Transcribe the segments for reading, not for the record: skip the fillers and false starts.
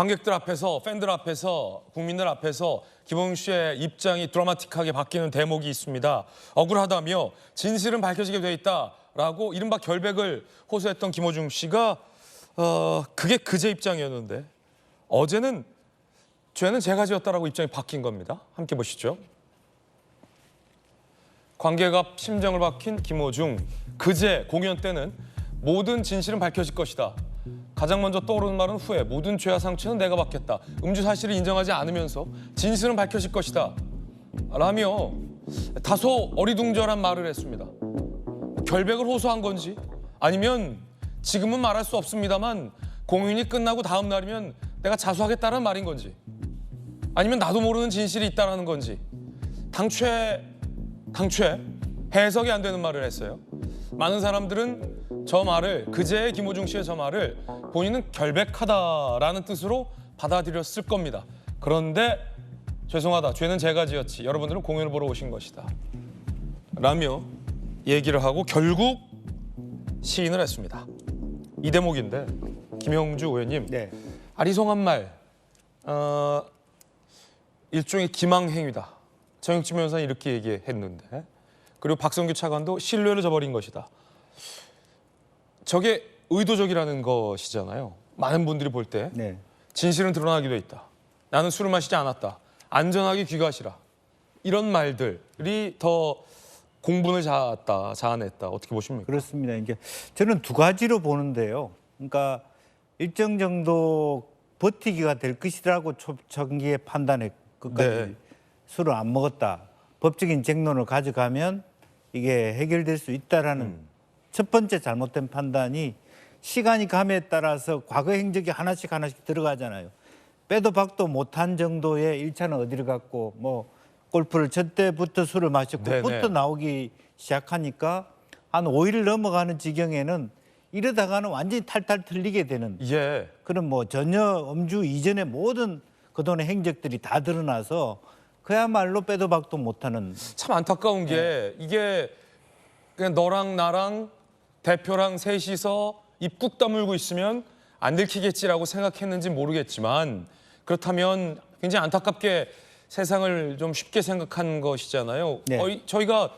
관객들 앞에서, 팬들 앞에서, 국민들 앞에서 김홍준 씨의 입장이 드라마틱하게 바뀌는 대목이 있습니다. 억울하다며 진실은 밝혀지게 돼 있다라고 이른바 결백을 호소했던 김호중 씨가 그게 그제 입장이었는데 어제는 죄는 제가 지었다라고 입장이 바뀐 겁니다. 함께 보시죠. 관객 앞 심정을 밝힌 김호중. 그제 공연 때는 모든 진실은 밝혀질 것이다. 가장 먼저 떠오르는 말은 후회. 모든 죄와 상처는 내가 받겠다. 음주 사실을 인정하지 않으면서 진실은 밝혀질 것이다. 라며 다소 어리둥절한 말을 했습니다. 결백을 호소한 건지 아니면 지금은 말할 수 없습니다만 공연이 끝나고 다음 날이면 내가 자수하겠다는 말인 건지 아니면 나도 모르는 진실이 있다는 건지 당최 해석이 안 되는 말을 했어요. 많은 사람들은 저 말을 그제의 김호중 씨의 저 말을 본인은 결백하다라는 뜻으로 받아들였을 겁니다. 그런데 죄송하다. 죄는 제가 지었지. 여러분들은 공연을 보러 오신 것이다. 라며 얘기를 하고 결국 시인을 했습니다. 이 대목인데 김형주 의원님 네. 아리송한 말 일종의 기망행위다. 정영진 변호사는 이렇게 얘기했는데 그리고 박성규 차관도 신뢰를 저버린 것이다. 저게 의도적이라는 것이잖아요. 많은 분들이 볼 때 네. 진실은 드러나기도 있다. 나는 술을 마시지 않았다. 안전하게 귀가하시라. 이런 말들이 더 공분을 자아냈다. 어떻게 보십니까? 그렇습니다. 이제 저는 두 가지로 보는데요. 그러니까 일정 정도 버티기가 될 것이라고 초창기에 판단해 끝까지 네. 술을 안 먹었다. 법적인 쟁론을 가져가면 이게 해결될 수 있다라는 첫 번째 잘못된 판단이 시간이 감에 따라서 과거 행적이 하나씩 들어가잖아요. 빼도 박도 못한 정도의 일차는 어디를 갔고 뭐 골프를 첫 때부터 술을 마셨고부터 나오기 시작하니까 한 5일 넘어가는 지경에는 이러다가는 완전히 탈탈 틀리게 되는 그런 뭐 전혀 음주 이전의 모든 그동안의 행적들이 다 드러나서 그야말로 빼도 박도 못하는. 참 안타까운 게 이게 그냥 너랑 나랑 대표랑 셋이서 입 꾹 다물고 있으면 안 들키겠지라고 생각했는지 모르겠지만 그렇다면 굉장히 안타깝게 세상을 좀 쉽게 생각한 것이잖아요. 네. 저희가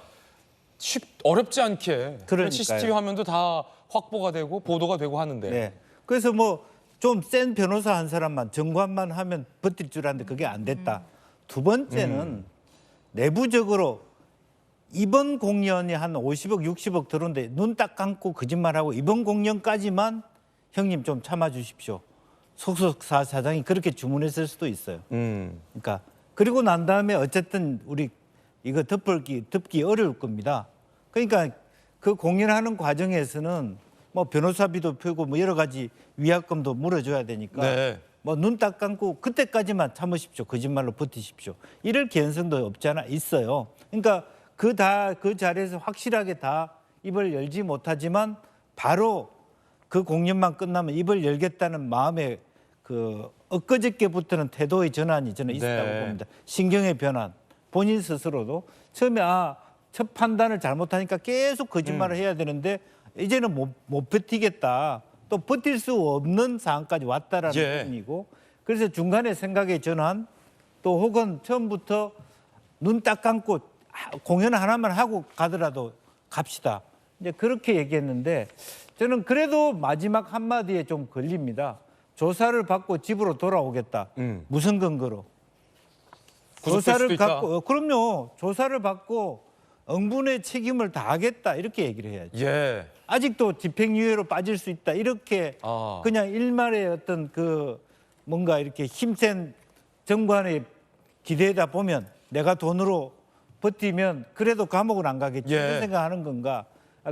어렵지 않게 그러니까요. CCTV 화면도 다 확보가 되고 보도가 되고 하는데. 네. 그래서 뭐 좀 센 변호사 한 사람만 정관만 하면 버틸 줄 알았는데 그게 안 됐다. 두 번째는 내부적으로 이번 공연이 한 50억, 60억 들어오는데 눈 딱 감고 거짓말하고 이번 공연까지만 형님 좀 참아주십시오. 소속사 사장이 그렇게 주문했을 수도 있어요. 그러니까 그리고 난 다음에 어쨌든 우리 이거 덮기 어려울 겁니다. 그러니까 그 공연하는 과정에서는 뭐 변호사비도 풀고 뭐 여러 가지 위약금도 물어줘야 되니까 뭐 눈 딱 감고 그때까지만 참으십시오. 거짓말로 버티십시오. 이럴 개연성도 없지 않아 있어요. 그러니까 그 자리에서 확실하게 다 입을 열지 못하지만 바로 그 공연만 끝나면 입을 열겠다는 마음의 그 엊그저께부터는 태도의 전환이 저는 있었다고 봅니다. 신경의 변환. 본인 스스로도 처음에 첫 판단을 잘못하니까 계속 거짓말을 해야 되는데 이제는 못 버티겠다. 또 버틸 수 없는 상황까지 왔다라는 부분이고 그래서 중간에 생각의 전환 또 혹은 처음부터 눈 딱 감고 공연 하나만 하고 가더라도 갑시다. 이제 그렇게 얘기했는데 저는 그래도 마지막 한마디에 좀 걸립니다. 조사를 받고 집으로 돌아오겠다. 무슨 근거로? 조사를 받고 그럼요. 조사를 받고 응분의 책임을 다하겠다 이렇게 얘기를 해야죠. 아직도 집행유예로 빠질 수 있다 이렇게 그냥 일말의 어떤 그 뭔가 이렇게 힘센 정관에 기대다 보면 내가 돈으로 버티면 그래도 감옥을 안 가겠지 이런 생각하는 건가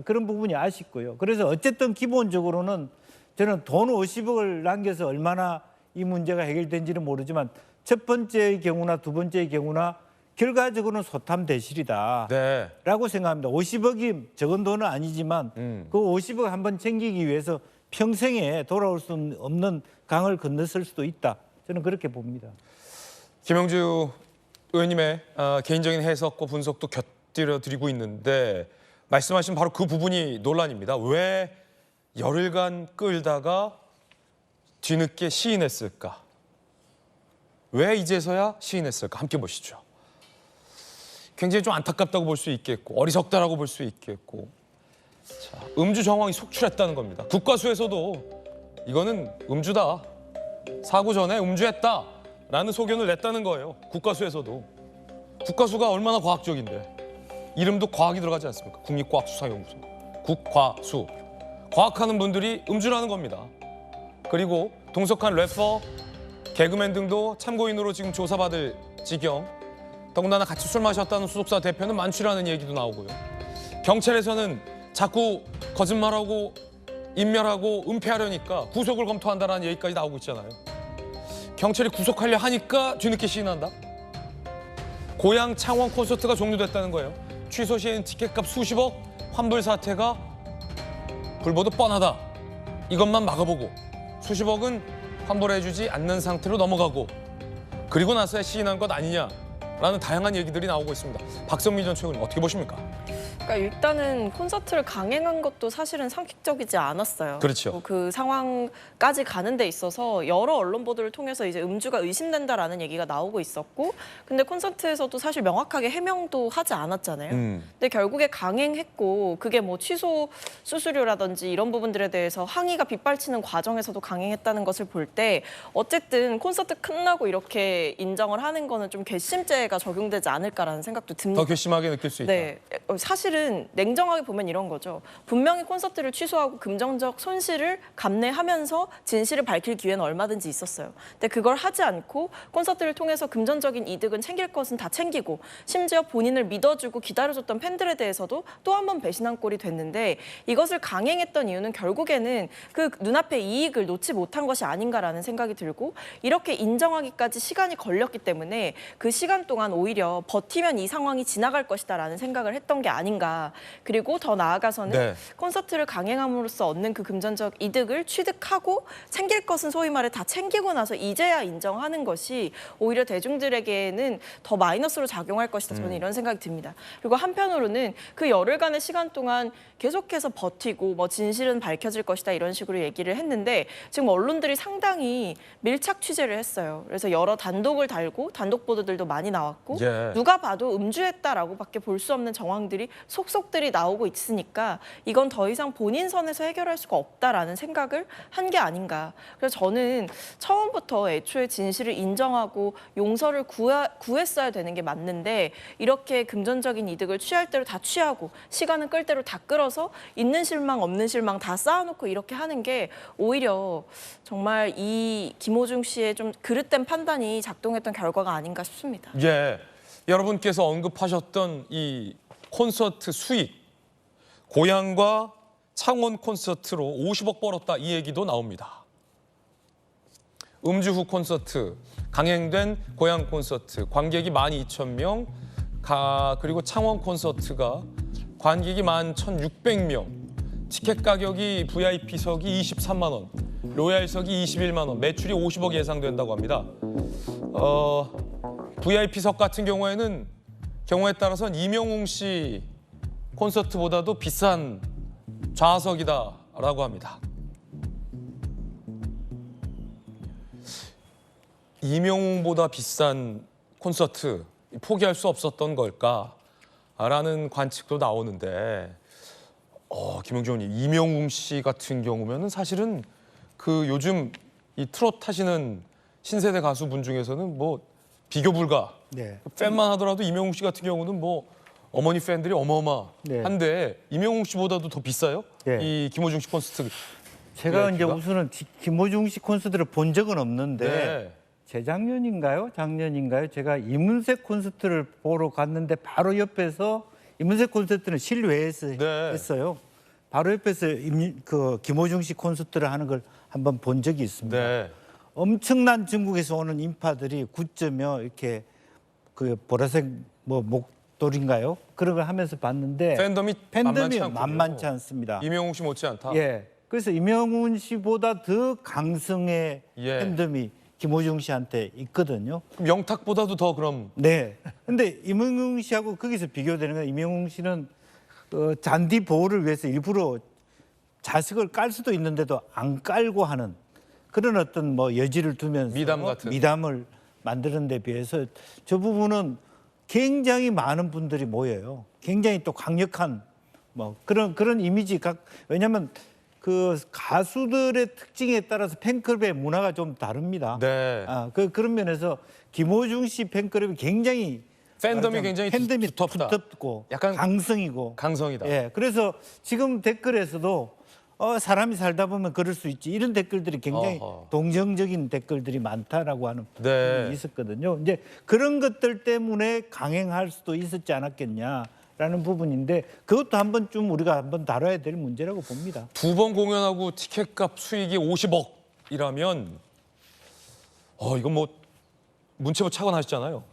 그런 부분이 아쉽고요. 그래서 어쨌든 기본적으로는 저는 돈 50억을 남겨서 얼마나 이 문제가 해결된지는 모르지만 첫 번째의 경우나 두 번째의 경우나 결과적으로는 소탐대실이다 라고 생각합니다. 50억이 적은 돈은 아니지만 그 50억 한번 챙기기 위해서 평생에 돌아올 수 없는 강을 건넜을 수도 있다. 저는 그렇게 봅니다. 김형주 의원님의 개인적인 해석과 분석도 곁들여 드리고 있는데 말씀하신 바로 그 부분이 논란입니다. 왜 열흘간 끌다가 뒤늦게 시인했을까? 왜 이제서야 시인했을까? 함께 보시죠. 굉장히 좀 안타깝다고 볼 수 있겠고 어리석다라고 볼 수 있겠고 자, 음주 정황이 속출했다는 겁니다. 국과수에서도 이거는 음주다. 사고 전에 음주했다라는 소견을 냈다는 거예요. 국과수에서도. 국과수가 얼마나 과학적인데. 이름도 과학이 들어가지 않습니까? 국립과학수사연구소. 국과수. 과학하는 분들이 음주라는 겁니다. 그리고 동석한 래퍼, 개그맨 등도 참고인으로 지금 조사받을 지경. 더군다나 같이 술 마셨다는 소속사 대표는 만취라는 얘기도 나오고요. 경찰에서는 자꾸 거짓말하고 인멸하고 은폐하려니까 구속을 검토한다라는 얘기까지 나오고 있잖아요. 경찰이 구속하려 하니까 뒤늦게 시인한다? 고향 창원 콘서트가 종료됐다는 거예요. 취소 시엔 티켓값 수십억, 환불 사태가 불보듯 뻔하다. 이것만 막아보고 수십억은 환불해주지 않는 상태로 넘어가고 그리고 나서야 시인한 것 아니냐라는 다양한 얘기들이 나오고 있습니다. 박선미 전 최고님 어떻게 보십니까? 그러니까 일단은 콘서트를 강행한 것도 사실은 상식적이지 않았어요. 그렇죠. 그 상황까지 가는 데 있어서 여러 언론 보도를 통해서 이제 음주가 의심된다라는 얘기가 나오고 있었고, 근데 콘서트에서도 사실 명확하게 해명도 하지 않았잖아요. 근데 결국에 강행했고, 그게 뭐 취소 수수료라든지 이런 부분들에 대해서 항의가 빗발치는 과정에서도 강행했다는 것을 볼 때 어쨌든 콘서트 끝나고 이렇게 인정을 하는 거는 좀 괘씸죄가 적용되지 않을까라는 생각도 듭니다. 더 괘씸하게 느낄 수 있다. 네, 사실은 냉정하게 보면 이런 거죠. 분명히 콘서트를 취소하고 금전적 손실을 감내하면서 진실을 밝힐 기회는 얼마든지 있었어요. 근데 그걸 하지 않고 콘서트를 통해서 금전적인 이득은 챙길 것은 다 챙기고 심지어 본인을 믿어주고 기다려줬던 팬들에 대해서도 또 한 번 배신한 꼴이 됐는데 이것을 강행했던 이유는 결국에는 그 눈앞의 이익을 놓지 못한 것이 아닌가라는 생각이 들고 이렇게 인정하기까지 시간이 걸렸기 때문에 그 시간 동안 오히려 버티면 이 상황이 지나갈 것이다라는 생각을 했던 게 아닌가. 그리고 더 나아가서는 네. 콘서트를 강행함으로써 얻는 그 금전적 이득을 취득하고 챙길 것은 소위 말해 다 챙기고 나서 이제야 인정하는 것이 오히려 대중들에게는 더 마이너스로 작용할 것이다. 저는 이런 생각이 듭니다. 그리고 한편으로는 그 열흘간의 시간 동안 계속해서 버티고 뭐 진실은 밝혀질 것이다 이런 식으로 얘기를 했는데 지금 언론들이 상당히 밀착 취재를 했어요. 그래서 여러 단독을 달고 단독 보도들도 많이 나왔고 예. 누가 봐도 음주했다라고밖에 볼 수 없는 정황들이 속속들이 나오고 있으니까 이건 더 이상 본인 선에서 해결할 수가 없다라는 생각을 한 게 아닌가. 그래서 저는 처음부터 애초에 진실을 인정하고 용서를 구했어야 되는 게 맞는데 이렇게 금전적인 이득을 취할 대로 다 취하고 시간은 끌 대로 다 끌어서 있는 실망 없는 실망 다 쌓아놓고 이렇게 하는 게 오히려 정말 이 김호중 씨의 좀 그릇된 판단이 작동했던 결과가 아닌가 싶습니다. 예, 여러분께서 언급하셨던 이 콘서트 수익, 고향과 창원 콘서트로 50억 벌었다 이 얘기도 나옵니다. 음주 후 콘서트, 강행된 고향 콘서트, 관객이 12,000명, 그리고 창원 콘서트가 관객이 11,600명, 티켓 가격이 VIP석이 23만 원, 로얄석이 21만 원, 매출이 50억 예상된다고 합니다. VIP석 같은 경우에는 경우에 따라서는 이명웅 씨 콘서트보다도 비싼 좌석이다라고 합니다. 이명웅보다 비싼 콘서트 포기할 수 없었던 걸까라는 관측도 나오는데 김영주 의원님, 이명웅 씨 같은 경우면은 사실은 그 요즘 이 트롯 하시는 신세대 가수분 중에서는 뭐 비교 불가. 네. 팬만 하더라도 이명웅 씨 같은 경우는 뭐 어머니 팬들이 어마어마한데 이명웅 씨보다도 더 비싸요? 네. 이 김호중 씨 콘서트. 제가 이제 VIP가? 우선은 김호중 씨 콘서트를 본 적은 없는데 네. 재작년인가요? 작년인가요? 제가 이문세 콘서트를 보러 갔는데 바로 옆에서 이문세 콘서트는 실외에서 네. 했어요. 바로 옆에서 그 김호중 씨 콘서트를 하는 걸 한번 본 적이 있습니다. 네. 엄청난 전국에서 오는 인파들이 굳으며 이렇게 그 보라색 뭐 목도리인가요? 그런 걸 하면서 봤는데 팬덤이 만만치 않습니다. 이명웅 씨 못지않다. 예. 그래서 이명훈 씨보다 더 강성의 예. 팬덤이 김호중 씨한테 있거든요. 그럼 영탁보다도 더 그럼 네. 근데 이명웅 씨하고 거기서 비교되는 건 이명웅 씨는 잔디 보호를 위해서 일부러 자석을 깔 수도 있는데도 안 깔고 하는 그런 어떤 뭐 여지를 두면서 미담 같은. 미담을 만드는 데 비해서 저 부분은 굉장히 많은 분들이 모여요. 굉장히 또 강력한 뭐 그런 이미지 왜냐하면 그 가수들의 특징에 따라서 팬클럽의 문화가 좀 다릅니다. 네. 그런 면에서 김호중 씨 팬클럽이 굉장히 팬덤이 굉장히 팬덤이 두텁다. 두텁고 약간 강성이고 강성이다. 예, 그래서 지금 댓글에서도 사람이 살다 보면 그럴 수 있지 이런 댓글들이 굉장히 어허. 동정적인 댓글들이 많다라고 하는 네. 부분이 있었거든요. 이제 그런 것들 때문에 강행할 수도 있었지 않았겠냐라는 부분인데 그것도 한번 우리가 한번 다뤄야 될 문제라고 봅니다. 2번 공연하고 티켓값 수익이 50억이라면 이건 뭐 문체부 차관 하시잖아요.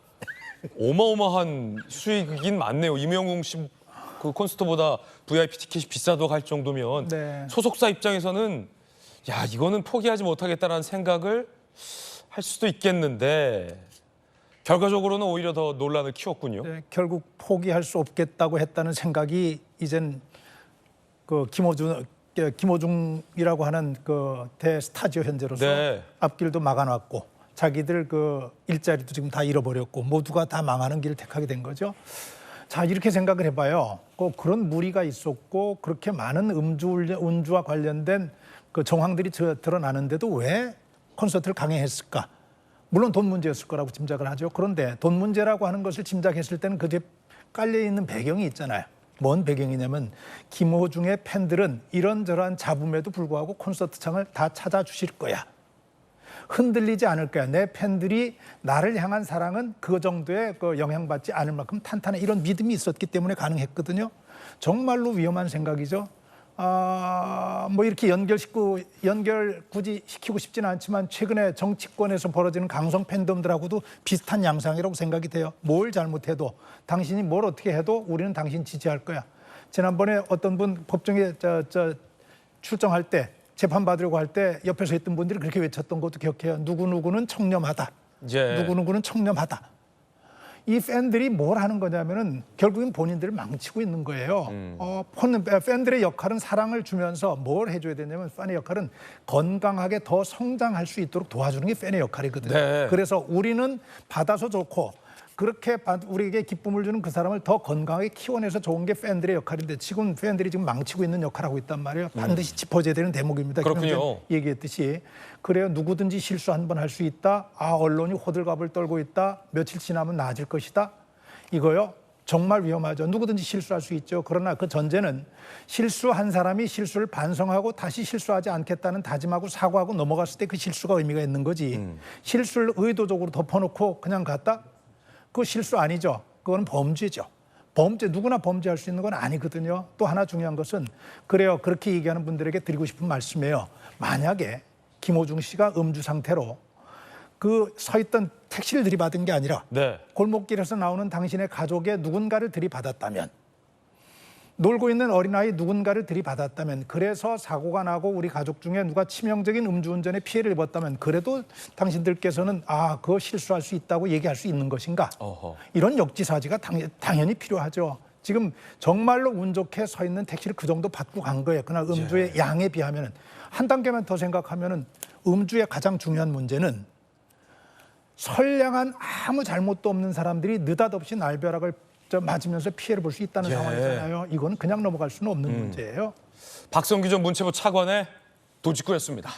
어마어마한 수익이긴 많네요. 임영웅 씨 그 콘서트보다 VIP 티켓이 비싸다고 할 정도면 네. 소속사 입장에서는 야 이거는 포기하지 못하겠다라는 생각을 할 수도 있겠는데 결과적으로는 오히려 더 논란을 키웠군요. 네, 결국 포기할 수 없겠다고 했다는 생각이 이젠 그 김호중이라고 하는 그 대스타지오 현재로서 네. 앞길도 막아놨고 자기들 그 일자리도 지금 다 잃어버렸고 모두가 다 망하는 길을 택하게 된 거죠. 자, 이렇게 생각을 해봐요. 그런 무리가 있었고 그렇게 많은 음주와 관련된 그 정황들이 드러나는데도 왜 콘서트를 강행했을까? 물론 돈 문제였을 거라고 짐작을 하죠. 그런데 돈 문제라고 하는 것을 짐작했을 때는 그 뒤에 깔려있는 배경이 있잖아요. 뭔 배경이냐면 김호중의 팬들은 이런저런 잡음에도 불구하고 콘서트장을 다 찾아주실 거야. 흔들리지 않을 거야. 내 팬들이 나를 향한 사랑은 그 정도의 그 영향받지 않을 만큼 탄탄해. 이런 믿음이 있었기 때문에 가능했거든요. 정말로 위험한 생각이죠. 뭐 이렇게 연결 굳이 시키고 싶지는 않지만 최근에 정치권에서 벌어지는 강성 팬덤들하고도 비슷한 양상이라고 생각이 돼요. 뭘 잘못해도 당신이 뭘 어떻게 해도 우리는 당신 지지할 거야. 지난번에 어떤 분 법정에 출정할 때 재판 받으려고 할 때 옆에서 있던 분들이 그렇게 외쳤던 것도 기억해요. 누구누구는 청렴하다. 예. 누구누구는 청렴하다. 이 팬들이 뭘 하는 거냐면은 결국엔 본인들을 망치고 있는 거예요. 팬들의 역할은 사랑을 주면서 뭘 해줘야 되냐면 팬의 역할은 건강하게 더 성장할 수 있도록 도와주는 게 팬의 역할이거든요. 네. 그래서 우리는 받아서 좋고 그렇게 우리에게 기쁨을 주는 그 사람을 더 건강하게 키워내서 좋은 게 팬들의 역할인데 지금 팬들이 지금 망치고 있는 역할을 하고 있단 말이에요. 반드시 짚어줘야 되는 대목입니다. 그렇군요. 얘기했듯이 그래요. 누구든지 실수 한 번 할 수 있다. 언론이 호들갑을 떨고 있다. 며칠 지나면 나아질 것이다. 이거요. 정말 위험하죠. 누구든지 실수할 수 있죠. 그러나 그 전제는 실수한 사람이 실수를 반성하고 다시 실수하지 않겠다는 다짐하고 사과하고 넘어갔을 때 그 실수가 의미가 있는 거지. 실수를 의도적으로 덮어놓고 그냥 갔다? 그거 실수 아니죠. 그건 범죄죠. 누구나 범죄할 수 있는 건 아니거든요. 또 하나 중요한 것은 그래요. 그렇게 얘기하는 분들에게 드리고 싶은 말씀이에요. 만약에 김호중 씨가 음주 상태로 그 서 있던 택시를 들이받은 게 아니라 네. 골목길에서 나오는 당신의 가족의 누군가를 들이받았다면 놀고 있는 어린아이 누군가를 들이받았다면 그래서 사고가 나고 우리 가족 중에 누가 치명적인 음주운전에 피해를 입었다면 그래도 당신들께서는 그거 실수할 수 있다고 얘기할 수 있는 것인가? 어허. 이런 역지사지가 당연히 필요하죠. 지금 정말로 운 좋게 서 있는 택시를 그 정도 받고 간 거예요. 그러나 음주의 양에 비하면 한 단계만 더 생각하면 음주의 가장 중요한 문제는 선량한 아무 잘못도 없는 사람들이 느닷없이 날벼락을 맞으면서 피해를 볼 수 있다는 상황이잖아요. 이거는 그냥 넘어갈 수는 없는 문제예요. 박성규 전 문체부 차관의 도직구였습니다.